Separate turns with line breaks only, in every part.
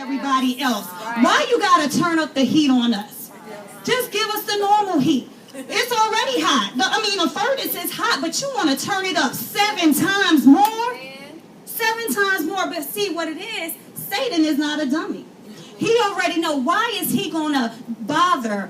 everybody else. Why you got to turn up the heat on us? Just give us the normal heat. It's already hot. The furnace is hot, but you want to turn it up 7 times more? 7 times more. But see what it is, Satan is not a dummy. He already know. Why is he going to bother,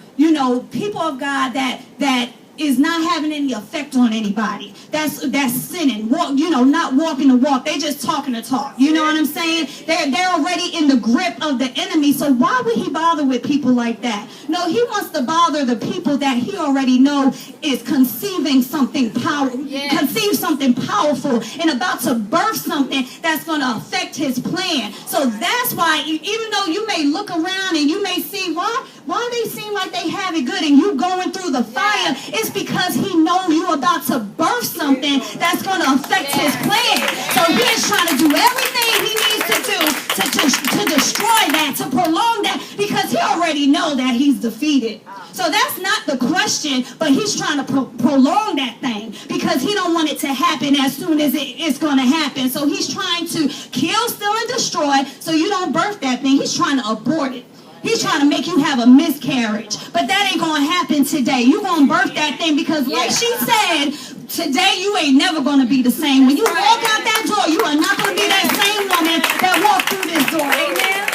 people of God that is not having any effect on anybody? That's sinning. Not walking the walk. They just talking the talk. You know what I'm saying? They're already in the grip of the enemy. So why would he bother with people like that? No, he wants to bother the people that he already know is conceiving something conceive something powerful and about to birth something that's going to affect his plan. So that's why, even though you may look around and you may see why they seem like they have it good and you going through the fire, it's because he know you about to birth something that's going to affect his plan. So he is trying to do everything he needs to do to destroy that, to prolong that, because he already know that he's defeated. So that's not the question, but he's trying to prolong that thing because he don't want it to happen as soon as it's going to happen. So he's trying to kill, steal, and destroy so you don't birth that thing. He's trying to abort it. He's trying to make you have a miscarriage. But that ain't going to happen today. You're going to birth that thing because like she said, today you ain't never going to be the same. When you walk out that door, you are not going to be that same woman that walked through this door. Amen?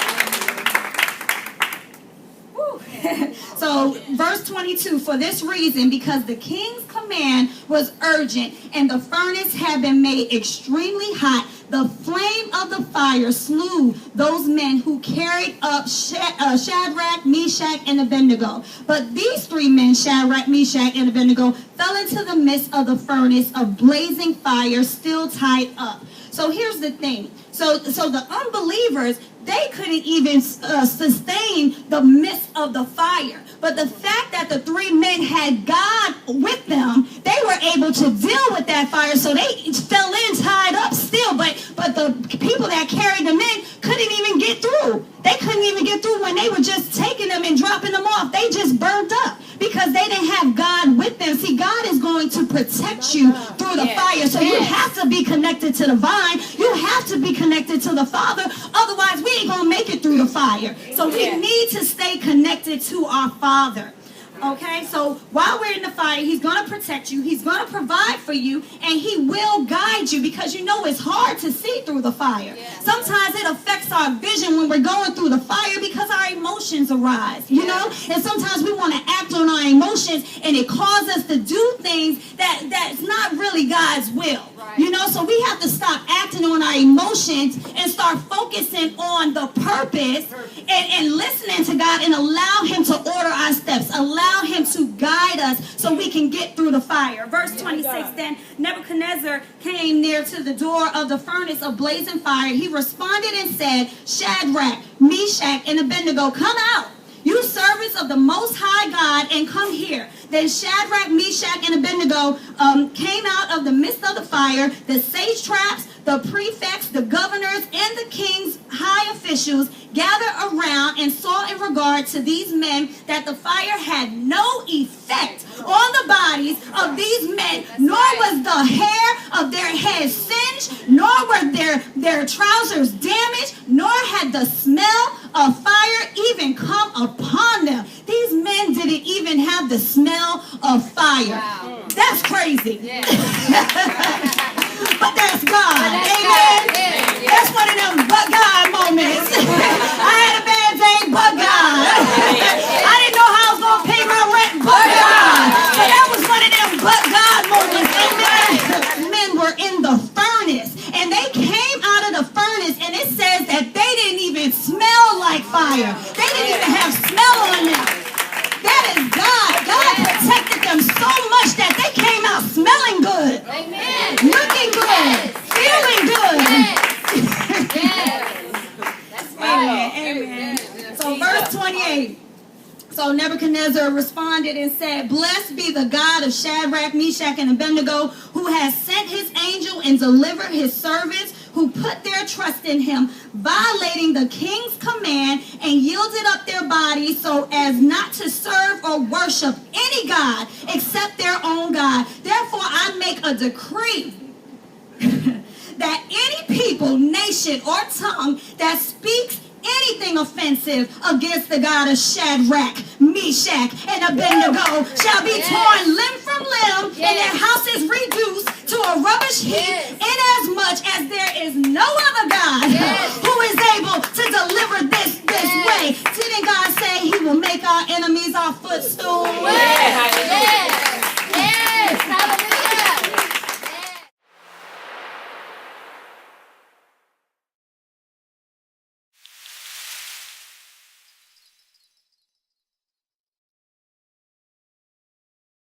So verse 22, for this reason, because the king's command was urgent and the furnace had been made extremely hot, the flame of the fire slew those men who carried up Shadrach, Meshach, and Abednego. But these 3 men, Shadrach, Meshach, and Abednego, fell into the midst of the furnace of blazing fire, still tied up. So here's the thing. So the unbelievers, they couldn't even sustain the midst of the fire. But the fact that the 3 men had God with them, they were able to deal with that fire. So they fell in tied up still. But the people that carried them in couldn't even get through. They couldn't even get through when they were just taking them and dropping them off. They just burnt up because they didn't have God with them. See, God is going to protect you through the fire. So you have to be connected to the vine. You have to be connected to the Father. Otherwise, we ain't going to make it through the fire. So we need to stay connected to our Father. Okay, so while we're in the fire, he's going to protect you. He's going to provide for you, and he will guide you because it's hard to see through the fire. Sometimes it affects our vision when we're going through the fire because our emotions arise, and sometimes we want to act on our emotions, and it causes us to do things that's not really God's will. So we have to stop acting on our emotions and start focusing on the purpose and listening to God and allow him to order our steps, allow him to guide us so we can get through the fire. Verse 26, then Nebuchadnezzar came near to the door of the furnace of blazing fire. He responded and said, Shadrach, Meshach, and Abednego, come out, you servants of the Most High God, and come here. Then Shadrach, Meshach, and Abednego came out of the midst of the fire. The satraps, the prefects, the governors, and the king's high officials gathered around and saw in regard to these men that the fire had no effect on the bodies of these men, nor was the hair of their heads singed, nor were their trousers damaged, nor had the smell of fire even come upon them. These men didn't even have the smell of fire. Wow. That's crazy. Yeah. But that's God. Amen. Yeah. That's one of them but God moments. I had a bad day, but God. I didn't know how I was going to pay my rent, but God. So that was one of them but God moments. Amen. Men were in the furnace, and they came out of the furnace, and it says that they didn't even smell like fire. They didn't even have smell on them. That is God. God protected them so much that they came out smelling good. Amen. Looking good. Feeling good. That's right. Amen. So verse 28. So Nebuchadnezzar responded and said, blessed be the God of Shadrach, Meshach, and Abednego, who has sent his angel and delivered his servants who put their trust in him, violating the king's command and yielded up their bodies so as not to serve or worship any god except their own God. Therefore, I make a decree that any people, nation, or tongue that speaks anything offensive against the God of Shadrach, Meshach, and Abednego shall be torn limb from limb, and their houses reduced to a rubbish heap, inasmuch as there is no other God